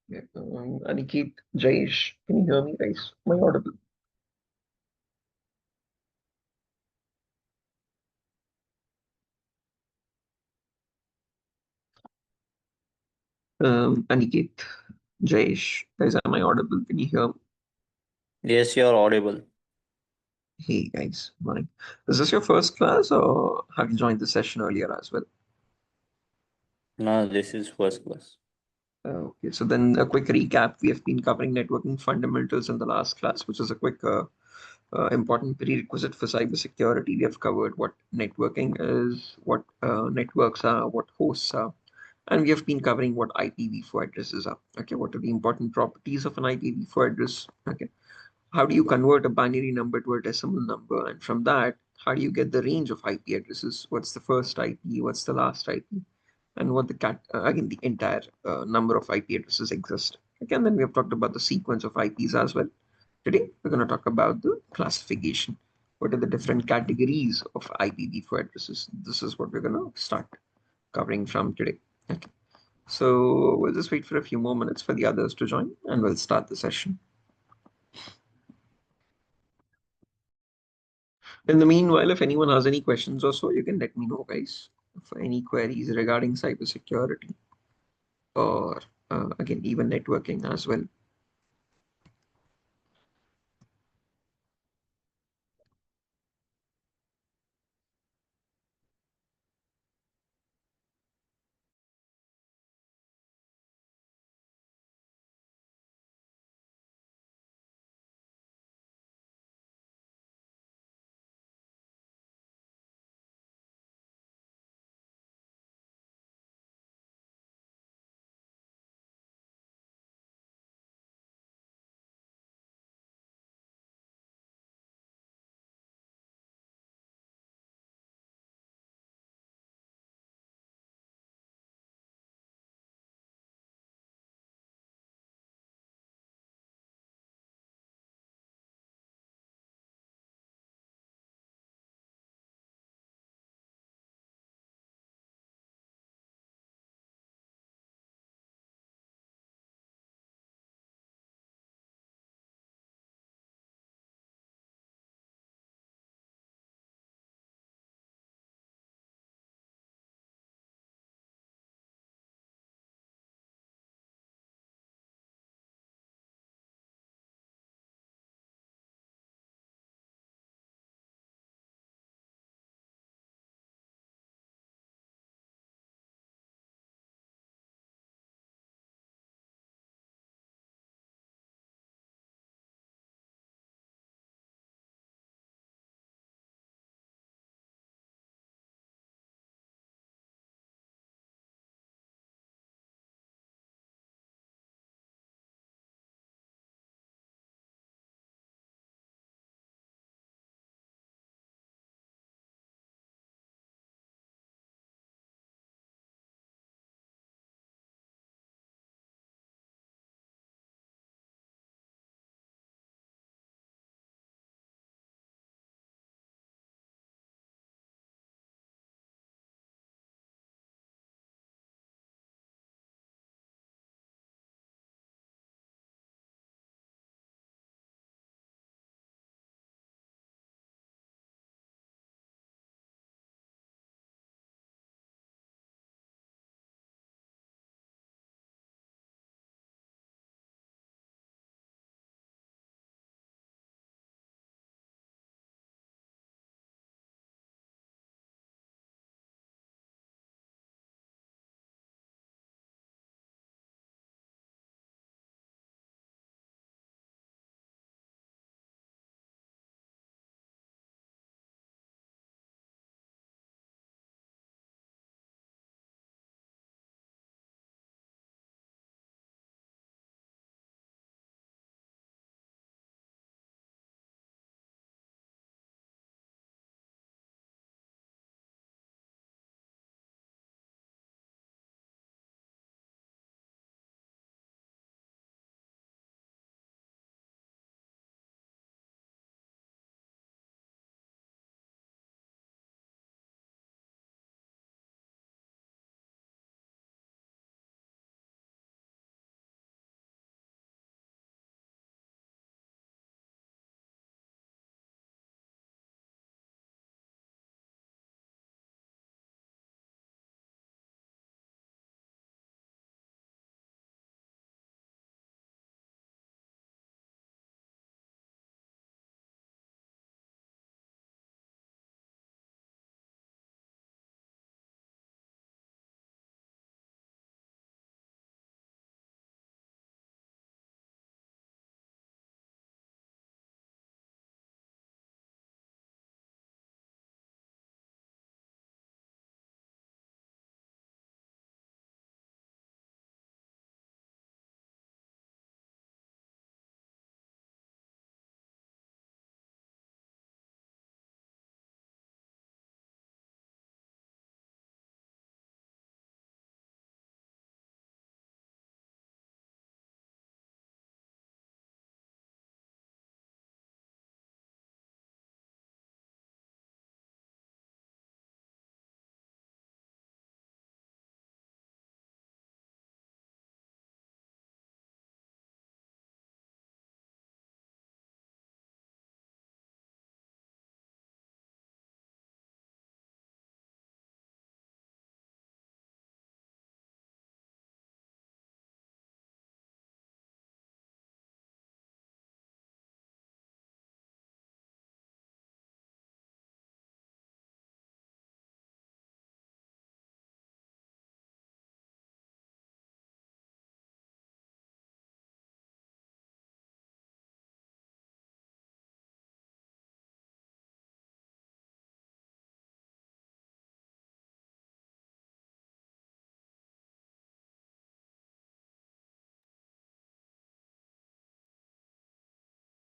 Yeah, Aniket, Jayesh, can you hear me, guys? Am I audible? Aniket, Jayesh, guys, am I audible? Can you hear me? Yes, you're audible. Hey, guys, morning. Is this your first class, or have you joined the session earlier as well? No, this is first class. Okay, so then a quick recap. We have been covering networking fundamentals in the last class, which is a quick important prerequisite for cybersecurity. We have covered what networking is, what networks are, what hosts are, and we have been covering what IPv4 addresses are. Okay, what are the important properties of an IPv4 address? Okay, how do you convert a binary number to a decimal number, and from that, how do you get the range of IP addresses? What's the first IP? What's the last IP? And what the again the entire number of IP addresses exist. Again, then we have talked about the sequence of IPs as well. Today, we're going to talk about the classification. What are the different categories of IPv4 addresses? This is what we're going to start covering from today. Okay. So we'll just wait for a few more minutes for the others to join and we'll start the session. In the meanwhile, if anyone has any questions or so, you can let me know, guys, for any queries regarding cybersecurity or again, even networking as well.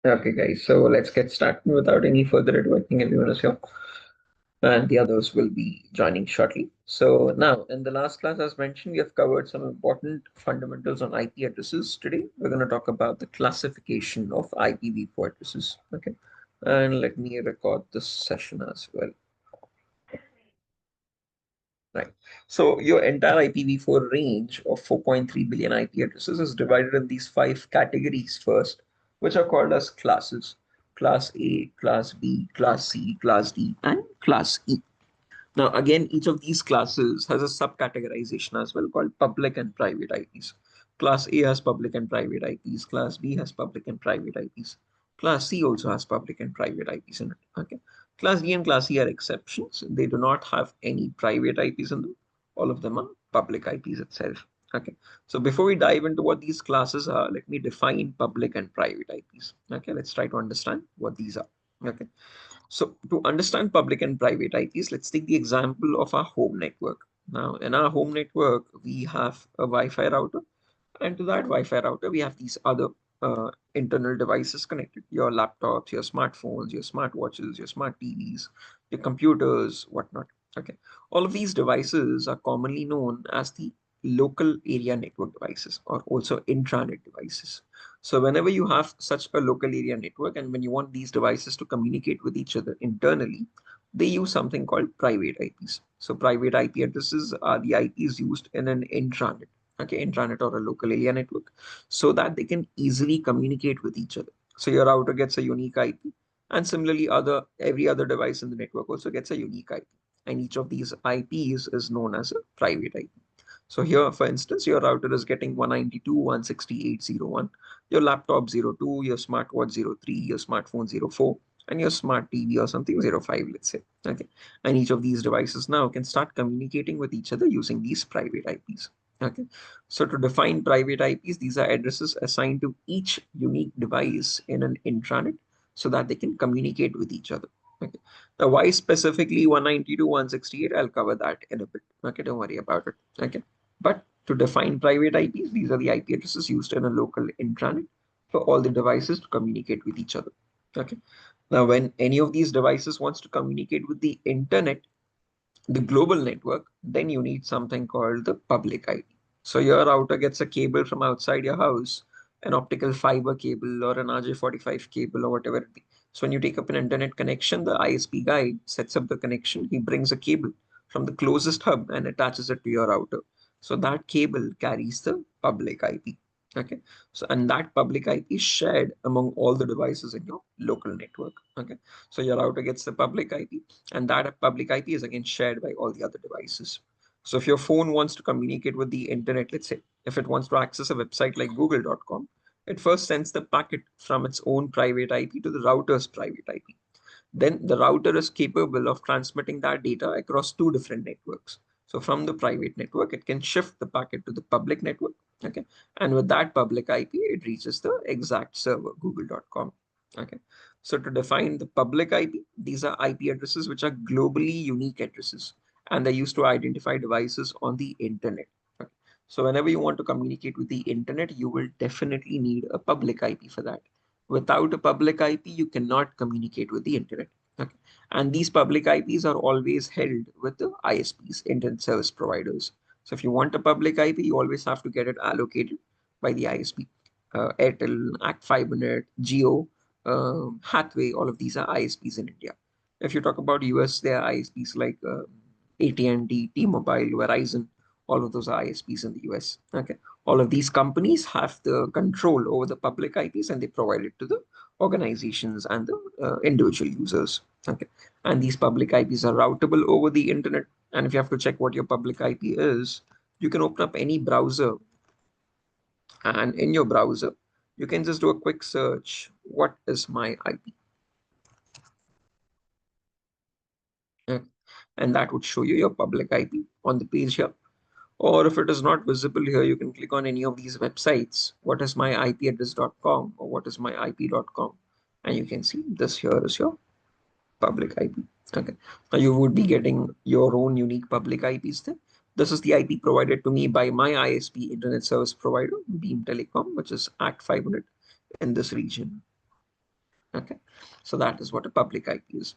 Okay, guys, so let's get started without any further ado. I think everyone is here, and the others will be joining shortly. So now, in the last class, as mentioned, we have covered some important fundamentals on IP addresses. Today, we're going to talk about the classification of IPv4 addresses. Okay, and let me record this session as well. Right. So your entire IPv4 range of 4.3 billion IP addresses is divided in these five categories first, which are called as classes. Class A, Class B, Class C, Class D, and Class E. Now, again, each of these classes has a subcategorization as well called public and private IPs. Class A has public and private IPs. Class B has public and private IPs. Class C also has public and private IPs in it. Okay. Class D and Class C are exceptions. They do not have any private IPs in them. All of them are public IPs itself. Okay. So before we dive into what these classes are, let me define public and private IPs. Okay. Let's try to understand what these are. Okay. So to understand public and private IPs, let's take the example of our home network. Now, in our home network, we have a Wi-Fi router, and to that Wi-Fi router, we have these other internal devices connected: your laptops, your smartphones, your smartwatches, your smart TVs, your computers, whatnot. Okay, all of these devices are commonly known as the local area network devices, or also intranet devices. So whenever you have such a local area network, and when you want these devices to communicate with each other internally, they use something called private IPs. So private IP addresses are the IPs used in an intranet, okay, intranet or a local area network, so that they can easily communicate with each other. So your router gets a unique IP, and similarly, every other device in the network also gets a unique IP. And each of these IPs is known as a private IP. So here, for instance, your router is getting 192.168.0.1, your laptop 0.2, your smartwatch 0.3, your smartphone 0.4, and your smart TV or something 0.5, let's say. Okay. And each of these devices now can start communicating with each other using these private IPs. Okay. So to define private IPs, these are addresses assigned to each unique device in an intranet so that they can communicate with each other. Okay. Now, why specifically 192.168? I'll cover that in a bit. Okay, don't worry about it. Okay. But to define private IPs, these are the IP addresses used in a local intranet for all the devices to communicate with each other. Okay. Now, when any of these devices wants to communicate with the internet, the global network, then you need something called the public IP. So your router gets a cable from outside your house, an optical fiber cable or an RJ45 cable or whatever it be. So when you take up an internet connection, the ISP guy sets up the connection. He brings a cable from the closest hub and attaches it to your router. So that cable carries the public IP. Okay. So and that public IP is shared among all the devices in your local network. Okay. So your router gets the public IP, and that public IP is again shared by all the other devices. So if your phone wants to communicate with the internet, let's say, if it wants to access a website like google.com, it first sends the packet from its own private IP to the router's private IP. Then the router is capable of transmitting that data across two different networks. So from the private network, it can shift the packet to the public network. Okay. And with that public IP, it reaches the exact server, google.com. Okay. So to define the public IP, these are IP addresses which are globally unique addresses, and they're used to identify devices on the internet. Okay. So whenever you want to communicate with the internet, you will definitely need a public IP for that. Without a public IP, you cannot communicate with the internet. Okay. And these public IPs are always held with the ISPs, internet service providers. So if you want a public IP, you always have to get it allocated by the ISP. Airtel, Hibernate, Geo, Hathway, all of these are ISPs in India. If you talk about US, there are ISPs like AT&T, T-Mobile, Verizon. All of those are ISPs in the US. Okay, all of these companies have the control over the public IPs, and they provide it to the organizations and the individual users. Okay, and these public IPs are routable over the internet. And if you have to check what your public IP is, you can open up any browser, and in your browser, you can just do a quick search. What is my IP? Okay. And that would show you your public IP on the page here. Or if it is not visible here, you can click on any of these websites. What is my IP address.com or what is my IP.com? And you can see this here is your public IP. Okay. Now you would be getting your own unique public IPs there. This is the IP provided to me by my ISP internet service provider, Beam Telecom, which is Act 500 in this region. Okay, so that is what a public IP is.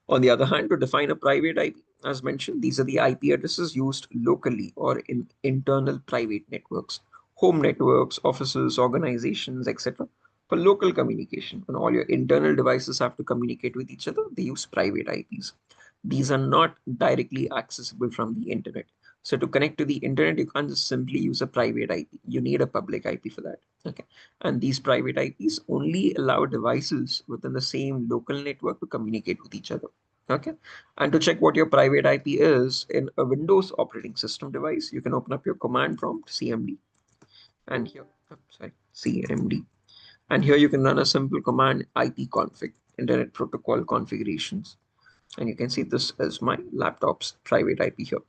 On the other hand, to define a private IP, as mentioned, these are the IP addresses used locally or in internal private networks, home networks, offices, organizations, etc. For local communication, when all your internal devices have to communicate with each other, they use private IPs. These are not directly accessible from the internet. So to connect to the internet, you can't just simply use a private IP. You need a public IP for that. Okay. And these private IPs only allow devices within the same local network to communicate with each other. Okay. And to check what your private IP is in a Windows operating system device, you can open up your command prompt CMD and here, CMD. And here you can run a simple command ipconfig, Internet Protocol Configurations. And you can see this is my laptop's private IP here.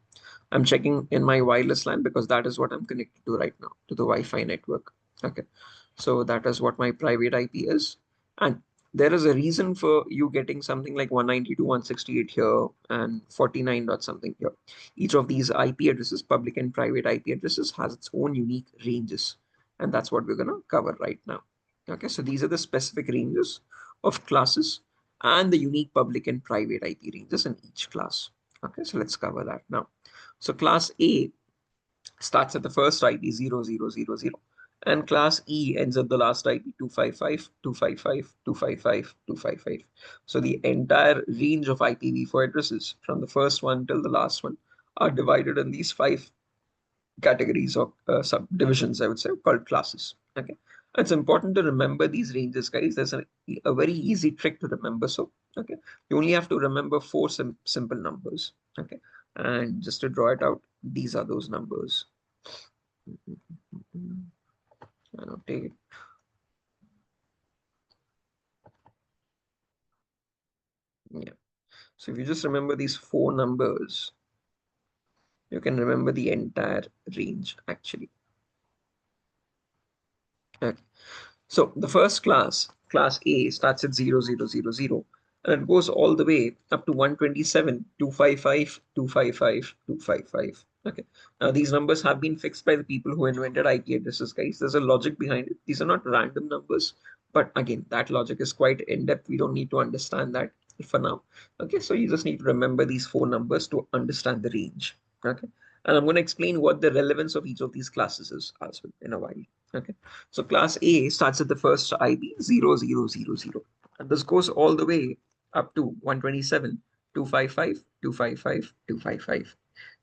I'm checking in my wireless LAN because that is what I'm connected to right now, to the Wi-Fi network. Okay, so that is what my private IP is. And there is a reason for you getting something like 192.168 here and 49 dot something here. Each of these IP addresses, public and private IP addresses, has its own unique ranges. And that's what we're going to cover right now. Okay, so these are the specific ranges of classes and the unique public and private IP ranges in each class. Okay, so let's cover that now. So class A starts at the first IP 0000, and class E ends at the last IP 255, 255, 255, 255. So the entire range of IPv4 addresses from the first one till the last one are divided in these five categories or subdivisions, I would say, called classes. Okay, it's important to remember these ranges, guys. There's a very easy trick to remember. So, okay, you only have to remember four simple numbers. Okay, and just to draw it out, these are those numbers. Annotate. Yeah. So if you just remember these four numbers, you can remember the entire range actually. Okay. So the first class, class A, starts at 0000, and it goes all the way up to 127, 255, 255, 255. Okay. Now these numbers have been fixed by the people who invented IP addresses, guys. There's a logic behind it. These are not random numbers, but again, that logic is quite in-depth. We don't need to understand that for now. Okay, so you just need to remember these four numbers to understand the range. Okay. And I'm going to explain what the relevance of each of these classes is as well in a while. Okay. So class A starts at the first IP 0000, and this goes all the way up to 127, 255, 255, 255.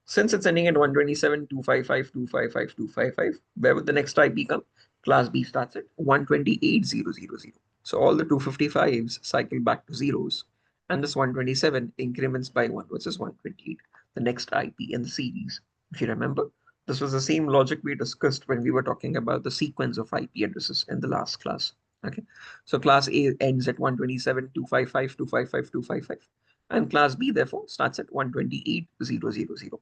Since it's ending at 127, 255, 255, 255, where would the next IP come? Class B starts at 128,000. So all the 255s cycle back to zeros, and this 127 increments by 1, which is 128, the next IP in the series. If you remember, this was the same logic we discussed when we were talking about the sequence of IP addresses in the last class. Okay, so class A ends at 127, 255, 255, 255, and class B therefore starts at 128,000.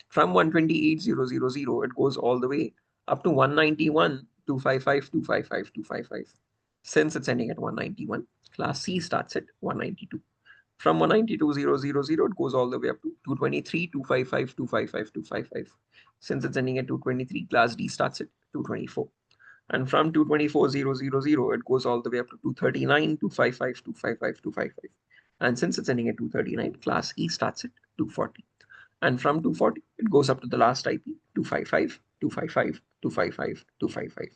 From 128,000, it goes all the way up to 191, 255, 255, 255. Since it's ending at 191, class C starts at 192. From 192,000, it goes all the way up to 223, 255, 255, 255. Since it's ending at 223, class D starts at 224. And from 224,000, it goes all the way up to 239, 255, 255, 255. And since it's ending at 239, class E starts at 240. And from 240, it goes up to the last IP, 255, 255, 255, 255.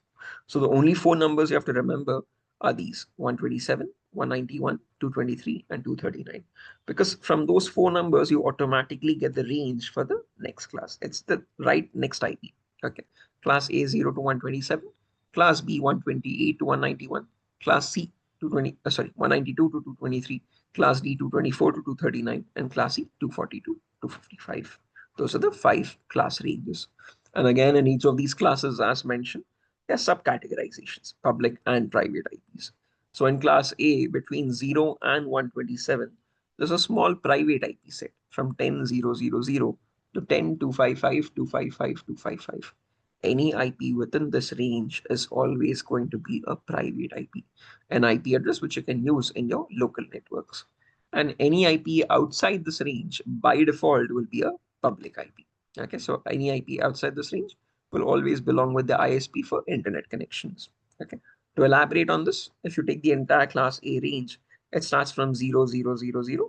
So the only four numbers you have to remember are these 127, 191, 223, and 239. Because from those four numbers, you automatically get the range for the next class. It's the right next IP. Okay. Class A 0 to 127, class B 128 to 191, class C 192 to 223, class D 224 to 239, and class E 242 to 55. Those are the five class ranges. And again, in each of these classes, as mentioned, there are subcategorizations, public and private IPs. So in class A, between 0 and 127, there's a small private IP set from 10,000 to 10,255, 255, 255. Any IP within this range is always going to be a private IP, an IP address which you can use in your local networks. And any IP outside this range by default will be a public IP. Okay, so any IP outside this range will always belong with the ISP for internet connections. Okay, To elaborate on this, if you take the entire class A range, it starts from 0000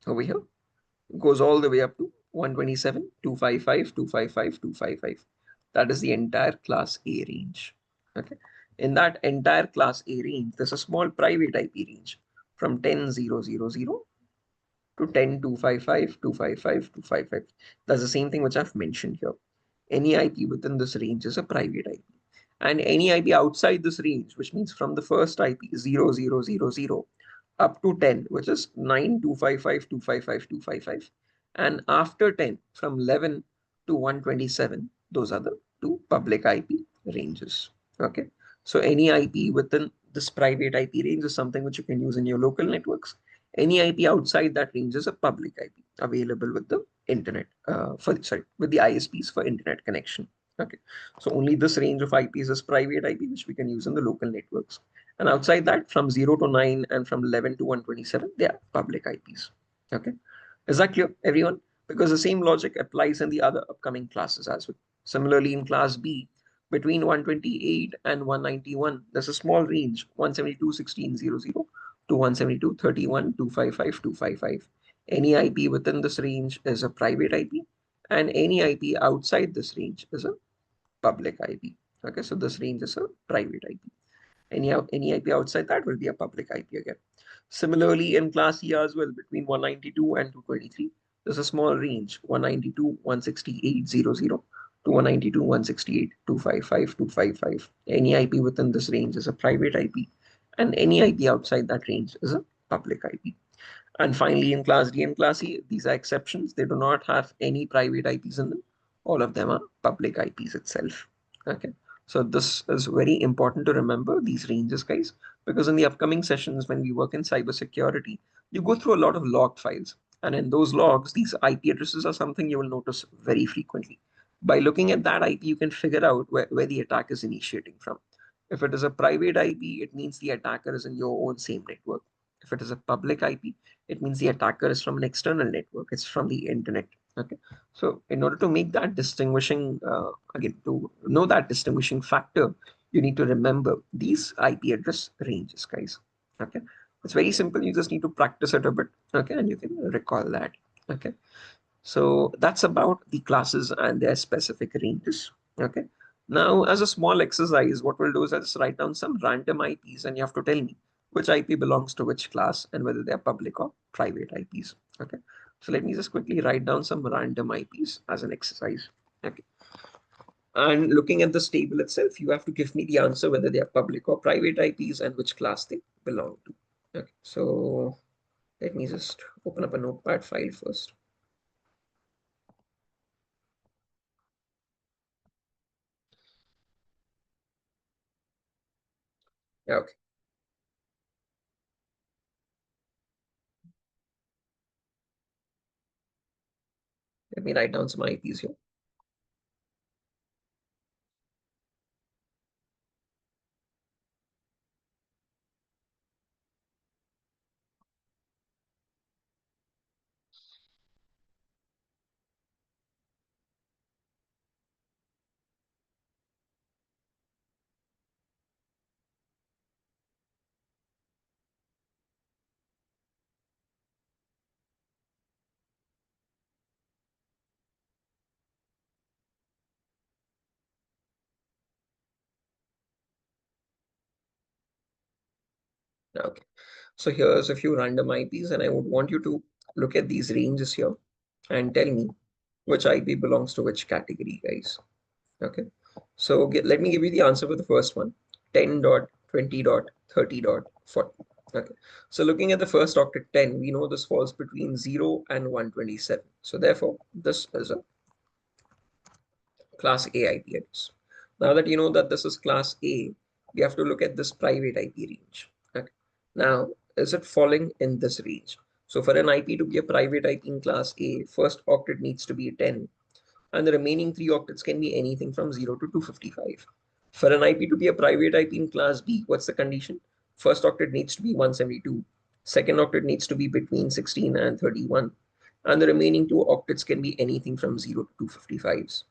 over here, goes all the way up to 127, 255, 255, 255. That is the entire class A range. Okay. In that entire class A range, there's a small private IP range from 10,000 to 10,255, 255, 255. That's the same thing which I've mentioned here. Any IP within this range is a private IP. And any IP outside this range, which means from the first IP 0000 up to 10, which is 9,255, 255, 255. And after 10, from 11 to 127, those are the two public IP ranges. Okay. So any IP within this private IP range is something which you can use in your local networks. Any IP outside that range is a public IP available with the internet, with the ISPs for internet connection. Okay. So only this range of IPs is private IP, which we can use in the local networks. And outside that, from 0 to 9 and from 11 to 127, they are public IPs. Okay. Is that clear, everyone? Because the same logic applies in the other upcoming classes as well. Similarly, in class B, between 128 and 191, there's a small range, 172.16.00 to 172.31, 255, 255. Any IP within this range is a private IP, and any IP outside this range is a public IP. Okay, so this range is a private IP. Any IP outside that will be a public IP again. Similarly, in class E as well, between 192 and 223, there's a small range, 192, 168.00 to 192, 168, 255, 255. Any IP within this range is a private IP, and any IP outside that range is a public IP. And finally, in class D and class E, these are exceptions. They do not have any private IPs in them. All of them are public IPs itself. Okay. So this is very important to remember these ranges, guys, because in the upcoming sessions, when we work in cybersecurity, you go through a lot of log files. And in those logs, these IP addresses are something you will notice very frequently. By looking at that IP, you can figure out where the attack is initiating from. If it is a private IP, it means the attacker is in your own same network. If it is a public IP, it means the attacker is from an external network. It's from the internet. Okay. So in order to make that distinguishing, again, to know that distinguishing factor, you need to remember these IP address ranges, guys. Okay. It's very simple. You just need to practice it a bit. Okay. And you can recall that. Okay. So that's about the classes and their specific ranges. Okay. Now, as a small exercise, what we'll do is I'll just write down some random IPs and you have to tell me which IP belongs to which class and whether they're public or private IPs. Okay. So let me just quickly write down some random IPs as an exercise. Okay. And looking at this table itself, you have to give me the answer whether they are public or private IPs and which class they belong to. Okay. So let me just open up a notepad file first. Okay. Let me write down some IPs here. Okay. So here's a few random IPs, and I would want you to look at these ranges here and tell me which IP belongs to which category, guys. Okay. So let me give you the answer for the first one, 10.20.30.40. Okay. So looking at the first octet 10, we know this falls between 0 and 127. So therefore, this is a class A IP address. Now that you know that this is class A, we have to look at this private IP range. Okay. Now, is it falling in this range? So for an IP to be a private IP in class A, first octet needs to be 10, and the remaining three octets can be anything from 0 to 255. For an IP to be a private IP in class B, what's the condition? First octet needs to be 172. Second octet needs to be between 16 and 31. And the remaining two octets can be anything from 0 to 255s.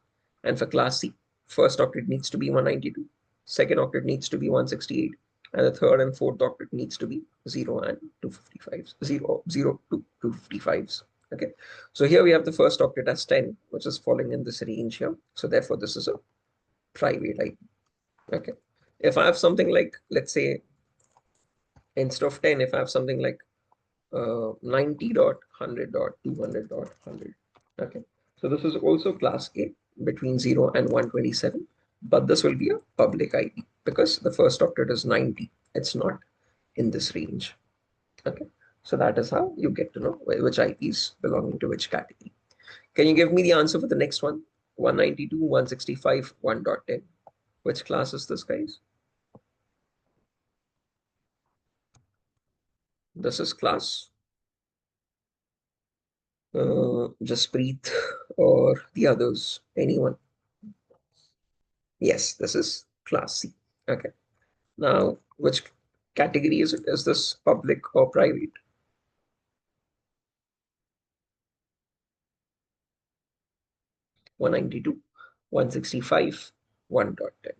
And for class C, first octet needs to be 192. second octet needs to be 168, and the third and fourth octet needs to be 0 and 255s, 0, 0 to 255s. Okay, so here we have the first octet as 10, which is falling in this range here. So therefore, this is a private IP. Okay, if I have something like, let's say, instead of 10, if I have something like 90.100.200.100. Okay, so this is also class A between 0 and 127, but this will be a public IP because the first octet is 90. It's not in this range. Okay, so that is how you get to know which IPs belonging to which category. Can you give me the answer for the next one? 192, 165, 1.10. Which class is this, guys? This is class Jasprit or the others, anyone? Yes, this is class C. Okay. Now, which category is it? Is this public or private? 192, 165, 1.10.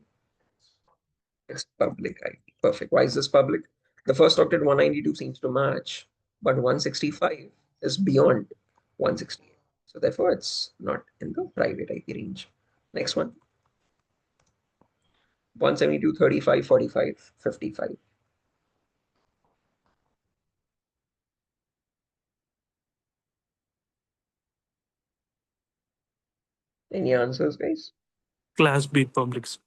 It's public IP. Perfect. Why is this public? The first octet 192 seems to match, but 165 is beyond 168. So therefore, it's not in the private IP range. Next one. 172, 35, 45, 55. Any answers, guys? Class B publics.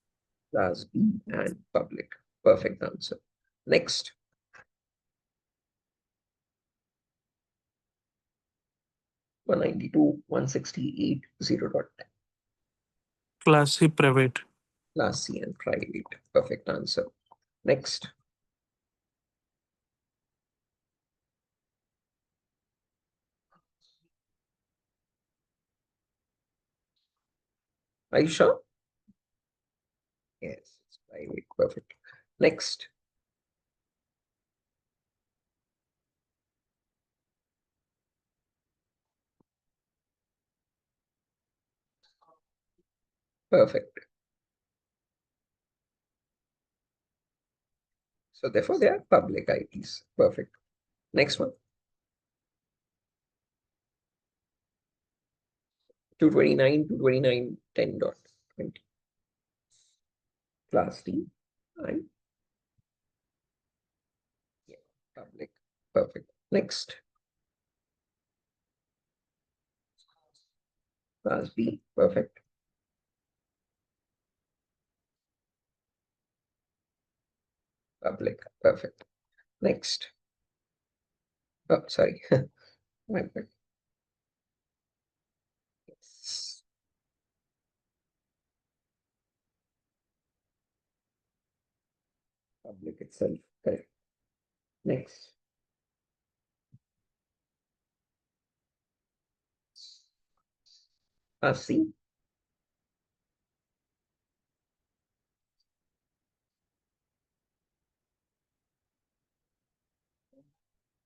Class B and public. Perfect answer. Next. 192, 168, 0.10. Class C private. Class C and private. Perfect answer. Next. Are you sure? Yes, it's private. Perfect. Next. Perfect. So therefore, they are public IPs. Perfect. Next one. 229, 229, 10.20. Class D and yeah, public. Perfect. Next. Class B. Perfect. Public. Perfect. Next. Oh, sorry. My bad. Yes. Public itself. Correct. Next. C.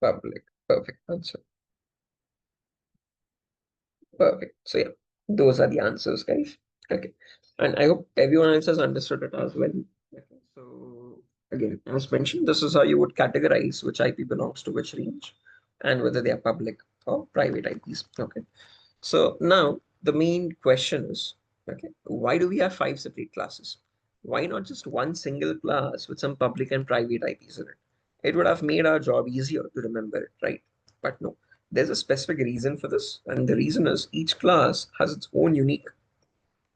Public. Perfect answer. Perfect. So yeah, those are the answers, guys. Okay. And I hope everyone else has understood it as well. Okay. So again, as mentioned, this is how you would categorize which IP belongs to which range and whether they are public or private IPs. Okay. So now the main question is, okay, why do we have 5 separate classes? Why not just one single class with some public and private IPs in it? It would have made our job easier to remember it, right? But no, there's a specific reason for this. And the reason is each class has its own unique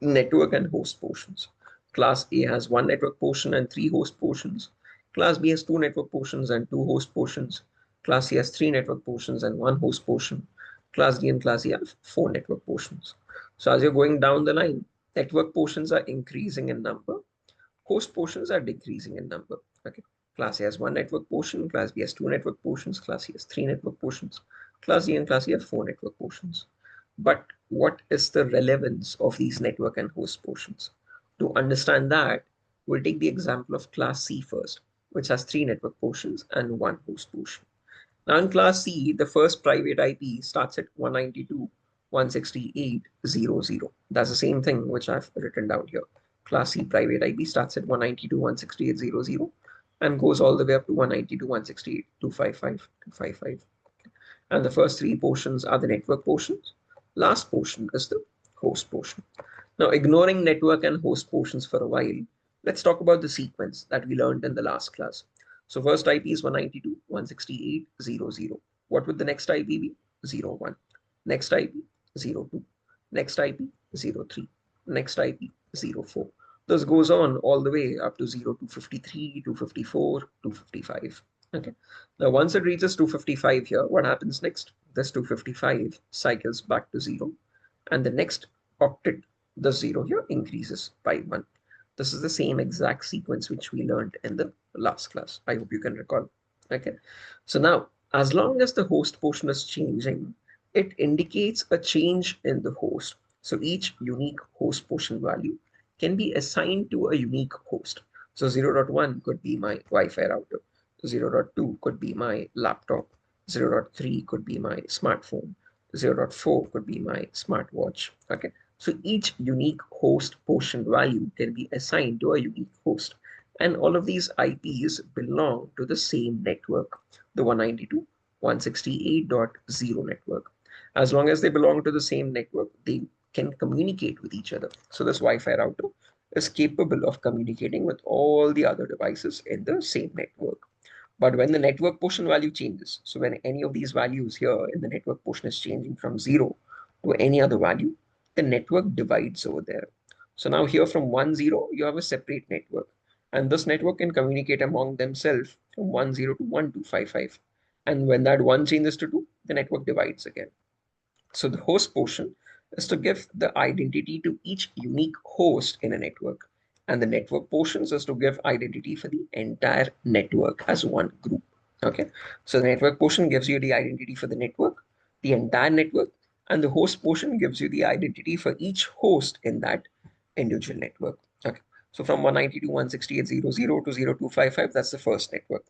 network and host portions. Class A has one network portion and 3 host portions. Class B has 2 network portions and 2 host portions. Class C has 3 network portions and 1 host portion. Class D and Class E have 4 network portions. So as you're going down the line, network portions are increasing in number. Host portions are decreasing in number. Okay. Class A has 1 network portion, Class B has 2 network portions, Class C has 3 network portions, Class D and Class E have 4 network portions. But what is the relevance of these network and host portions? To understand that, we'll take the example of Class C first, which has 3 network portions and 1 host portion. Now in Class C, the first private IP starts at 192.168.0.0. That's the same thing which I've written down here. Class C private IP starts at 192.168.0.0 and goes all the way up to 192.168.255.255. And the first three portions are the network portions. Last portion is the host portion. Now, ignoring network and host portions for a while, let's talk about the sequence that we learned in the last class. So first IP is 192.168.0.0. What would the next IP be? 0.1. Next IP, 0.2. Next IP, 0.3. Next IP, 0.4. This goes on all the way up to 0.253, 254, 255. Okay. Now, once it reaches 255 here, what happens next? This 255 cycles back to 0. And the next octet, the 0 here, increases by 1. This is the same exact sequence which we learned in the last class. I hope you can recall. Okay. So now, as long as the host portion is changing, it indicates a change in the host. So each unique host portion value can be assigned to a unique host. So 0.1 could be my Wi-Fi router. 0.2 could be my laptop. 0.3 could be my smartphone. 0.4 could be my smartwatch. Okay. So each unique host portion value can be assigned to a unique host. And all of these IPs belong to the same network, the 192.168.0 network. As long as they belong to the same network, they can communicate with each other. So this Wi-Fi router is capable of communicating with all the other devices in the same network. But when the network portion value changes, so when any of these values here in the network portion is changing from 0 to any other value, the network divides over there. So now here from 1, 0, you have a separate network. And this network can communicate among themselves from 1, 0 to 1, 2, 5, 5. And when that 1 changes to 2, the network divides again. So the host portion is to give the identity to each unique host in a network. And the network portions is to give identity for the entire network as one group. Okay. So the network portion gives you the identity for the network, the entire network, and the host portion gives you the identity for each host in that individual network. Okay. So from 192.168.0.0 to 0.255, that's the first network.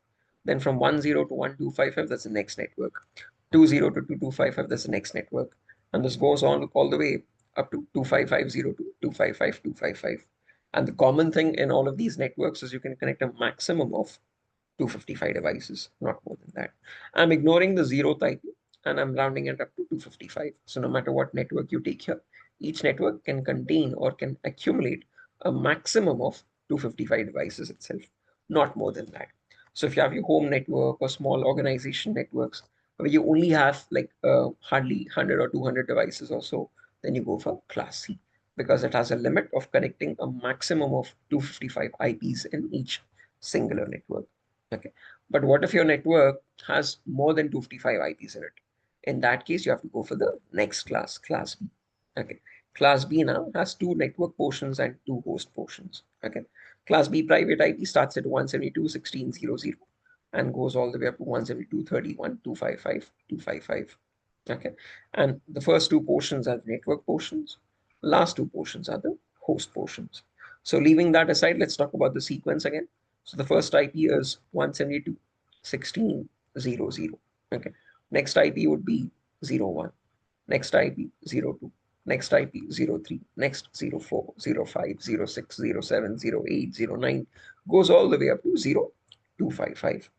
Then from 10 to 1255, that's the next network. 20 to 2255, that's the next network. And this goes on all the way up to 255.0 to 255.255. And the common thing in all of these networks is you can connect a maximum of 255 devices, not more than that. I'm ignoring the 0th IP and I'm rounding it up to 255. So no matter what network you take here, each network can contain or can accumulate a maximum of 255 devices itself, not more than that. So if you have your home network or small organization networks where you only have like hardly 100 or 200 devices or so, then you go for class C because it has a limit of connecting a maximum of 255 IPs in each singular network. Okay. But what if your network has more than 255 IPs in it? In that case, you have to go for the next class, class B. Okay. Class B now has 2 network portions and 2 host portions. Okay. Class B private IP starts at 172.16.0.0 and goes all the way up to 172.31.255.255. Okay. And the first 2 portions are the network portions. Last 2 portions are the host portions. So leaving that aside, let's talk about the sequence again. So the first IP is 172.16.0.0. Okay. Next IP would be 0.1. Next IP 0.2. Next IP 0.3. Next 0.4, 0.5, 0.6, 0.7, 0.8, 0.9 goes all the way up to 0.255.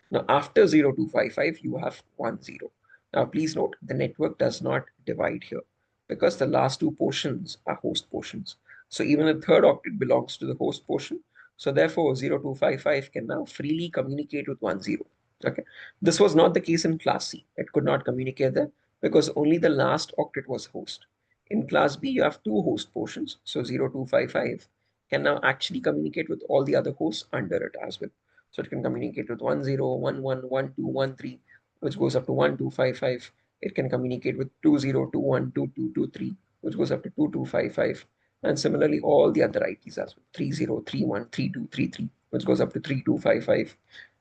Now after 0.255, you have 1, 0. Now please note the network does not divide here because the last 2 portions are host portions. So even the third octet belongs to the host portion. So therefore 0.255 can now freely communicate with 1, 0. Okay. This was not the case in class C. It could not communicate there because only the last octet was host. In class B, you have 2 host portions. So 0.255 can now actually communicate with all the other hosts under it as well. So it can communicate with 10, 11, 12, 13, which goes up to 1255. It can communicate with 20, 21, 22, 23, which goes up to 2255. And similarly, all the other IPs as well, 30, 31, 32, 33, which goes up to 3255.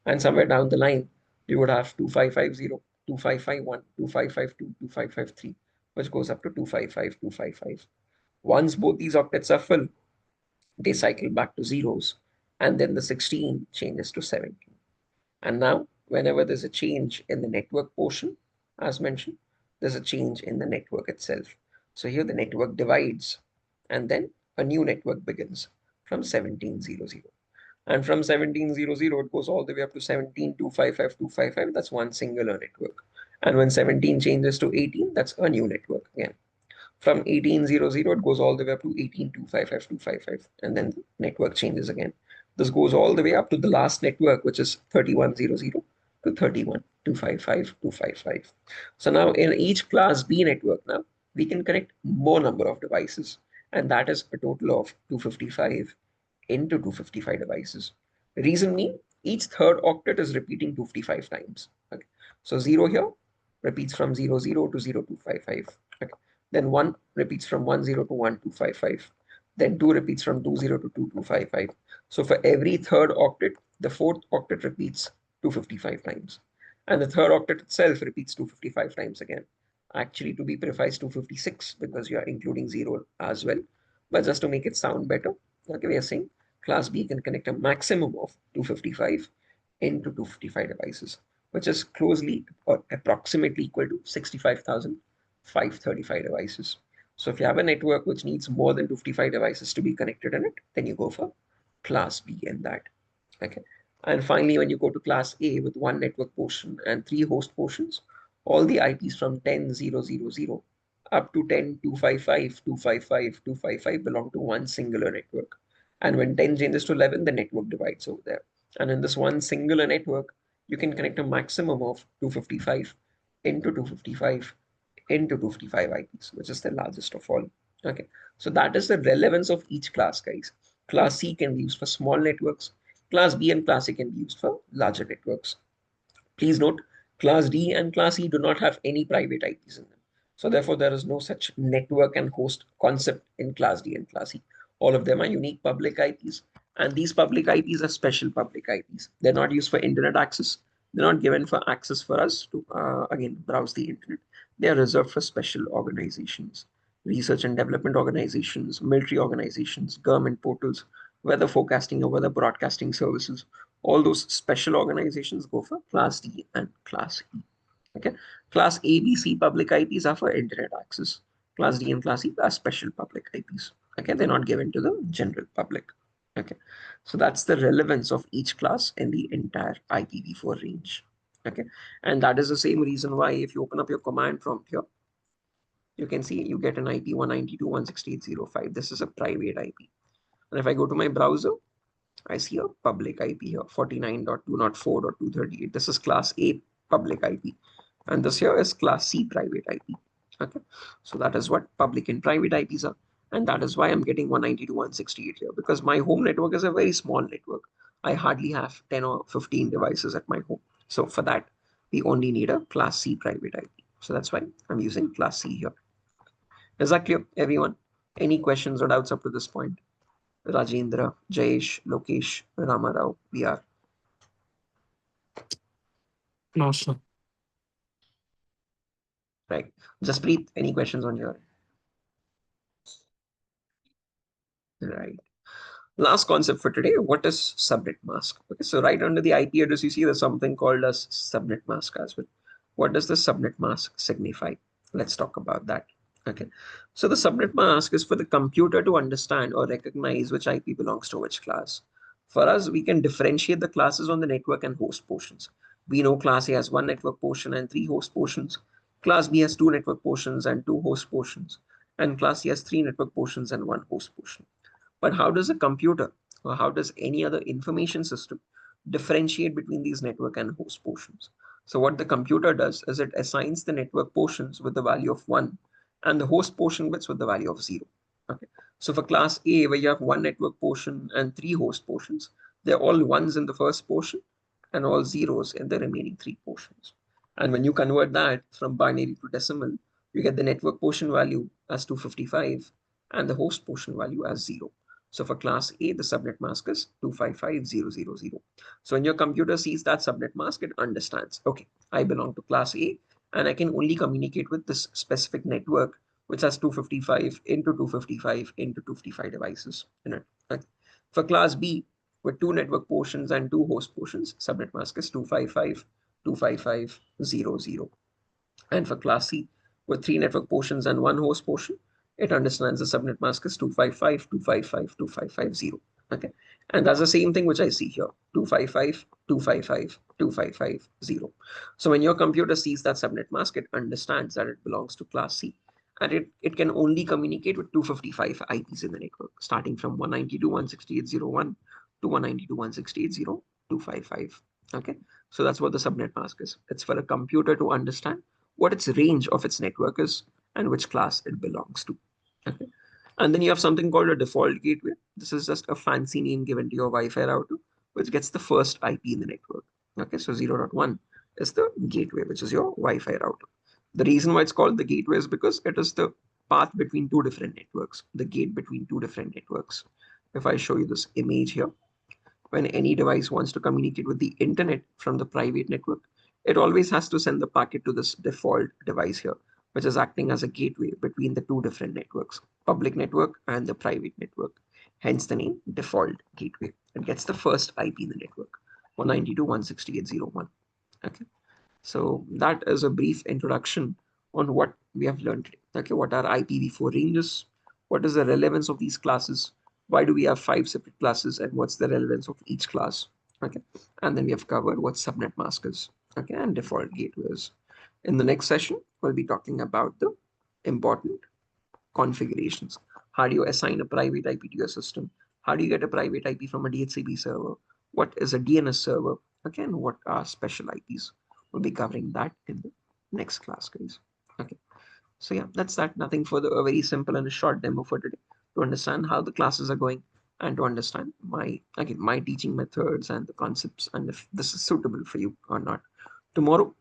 And somewhere down the line, you would have 2550, 2551, 2552, 2553, which goes up to 255, 255. Once both these octets are full, they cycle back to zeros, and then the 16 changes to 17. And now, whenever there's a change in the network portion, as mentioned, there's a change in the network itself. So here the network divides, and then a new network begins. from 1700. And from 1700, it goes all the way up to 17.255.255. That's one singular network. And when 17 changes to 18, that's a new network again. From 1800, it goes all the way up to 18.255.255. And then the network changes again. This goes all the way up to the last network, which is 3100 to 31.255.255. So now in each class B network now, we can connect more number of devices. And that is a total of 255 into 255 devices. Reason being, each third octet is repeating 255 times. Okay. So 0 here repeats from 00 to 0255. Okay. Then 1 repeats from 10 to 1255. Then 2 repeats from 20 to 2255. So for every third octet, the fourth octet repeats 255 times. And the third octet itself repeats 255 times again. Actually, to be precise, 256 because you are including 0 as well. But just to make it sound better, okay, we are saying class B can connect a maximum of 255 into 255 devices, which is closely or approximately equal to 65,535 devices. So if you have a network which needs more than 255 devices to be connected in it, then you go for class B in that. Okay. And finally, when you go to class A with one network portion and 3 host portions, all the IPs from 10.0.0.0 up to 10.255.255.255 belong to one singular network. And when 10 changes to 11, the network divides over there. And in this one singular network, you can connect a maximum of 255 into 255 into 255 IPs, which is the largest of all. Okay, so that is the relevance of each class, guys. Class C can be used for small networks. Class B and Class C can be used for larger networks. Please note, Class D and Class E do not have any private IPs in them. So therefore, there is no such network and host concept in Class D and Class E. All of them are unique public IPs. And these public IPs are special public IPs. They're not used for internet access. They're not given for access for us to, again, browse the internet. They are reserved for special organizations, research and development organizations, military organizations, government portals, weather forecasting or weather broadcasting services. All those special organizations go for Class D and Class E. Okay, Class A, B, C public IPs are for internet access. Class D and Class E are special public IPs. Okay, they're not given to the general public. Okay, so that's the relevance of each class in the entire IPv4 range. Okay, and that is the same reason why if you open up your command prompt here, you can see you get an IP 192.168.0.5. This is a private IP. And if I go to my browser, I see a public IP here, 49.204.238. This is class A public IP. And this here is class C private IP. Okay. So that is what public and private IPs are. And that is why I'm getting 192.168 here, because my home network is a very small network. I hardly have 10 or 15 devices at my home. So for that, we only need a class C private IP. So that's why I'm using class C here. Is that clear, everyone? Any questions or doubts up to this point? Rajendra, Jayesh, Lokesh, Ramarao, VR. No, sir. Right. Jaspreet, any questions on your? Right. Last concept for today, what is subnet mask? Okay, so right under the IP address, you see there's something called as subnet mask as well. What does the subnet mask signify? Let's talk about that. Okay, so the subnet mask is for the computer to understand or recognize which IP belongs to which class. For us, we can differentiate the classes on the network and host portions. We know class A has one network portion and 3 host portions. Class B has 2 network portions and 2 host portions. And class C has 3 network portions and 1 host portion. But how does a computer or how does any other information system differentiate between these network and host portions? So what the computer does is it assigns the network portions with the value of 1 and the host portion bits with the value of 0. Okay. So for class A, where you have 1 network portion and 3 host portions, they're all ones in the first portion and all zeros in the remaining 3 portions. And when you convert that from binary to decimal, you get the network portion value as 255 and the host portion value as 0. So for class A, the subnet mask is 255.0.0.0. So when your computer sees that subnet mask, it understands, okay, I belong to class A and I can only communicate with this specific network, which has 255 into 255 into 255 devices in it. Okay. For class B, with 2 network portions and 2 host portions, subnet mask is 255.255.0.0. And for class C, with 3 network portions and 1 host portion, it understands the subnet mask is 255.255.255.0. Okay, and that's the same thing which I see here, 255.255.255.0. So when your computer sees that subnet mask, it understands that it belongs to class C, and it can only communicate with 255 IPs in the network, starting from 192.168.0.1 to 192.168.0.255. Okay, so that's what the subnet mask is. It's for a computer to understand what its range of its network is and which class it belongs to. Okay. And then you have something called a default gateway. This is just a fancy name given to your Wi-Fi router, which gets the first IP in the network. Okay, so 0.1 is the gateway, which is your Wi-Fi router. The reason why it's called the gateway is because it is the path between two different networks, the gate between two different networks. If I show you this image here, when any device wants to communicate with the internet from the private network, it always has to send the packet to this default device here, which is acting as a gateway between the two different networks, public network and the private network. Hence the name default gateway. It gets the first IP in the network, 192.168.0.1. Okay. So that is a brief introduction on what we have learned today. Okay, what are IPv4 ranges? What is the relevance of these classes? Why do we have 5 separate classes, and what's the relevance of each class? Okay, and then we have covered what subnet mask is. Okay, and default gateways. In the next session, we'll be talking about the important configurations. How do you assign a private IP to your system? How do you get a private IP from a DHCP server? What is a DNS server? Okay, and what are special IPs? We'll be covering that in the next class, guys. Okay, so yeah, that's that. Nothing further. A very simple and a short demo for today to understand how the classes are going and to understand my teaching methods and the concepts and if this is suitable for you or not. Tomorrow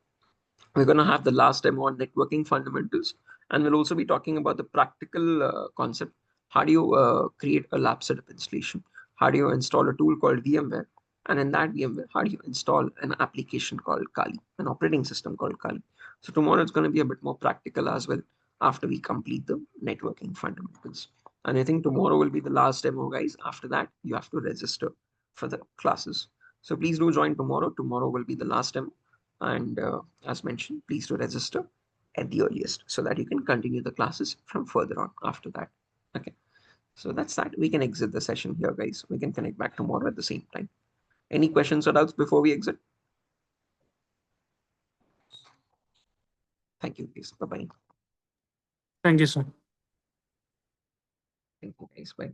we're going to have the last demo on networking fundamentals, and we'll also be talking about the practical concept. How do you create a lab setup installation? How do you install a tool called VMware? And in that VMware, how do you install an application called Kali, an operating system called Kali? So tomorrow it's going to be a bit more practical as well after we complete the networking fundamentals. And I think tomorrow will be the last demo, guys. After that, you have to register for the classes. So please do join tomorrow. Tomorrow will be the last demo. And as mentioned, please do register at the earliest so that you can continue the classes from further on after that. Okay, so that's that. We can exit the session here, guys. We can connect back tomorrow at the same time. Any questions or doubts before we exit? Thank you, guys. Bye-bye. Thank you, sir. Thank you, guys. Bye.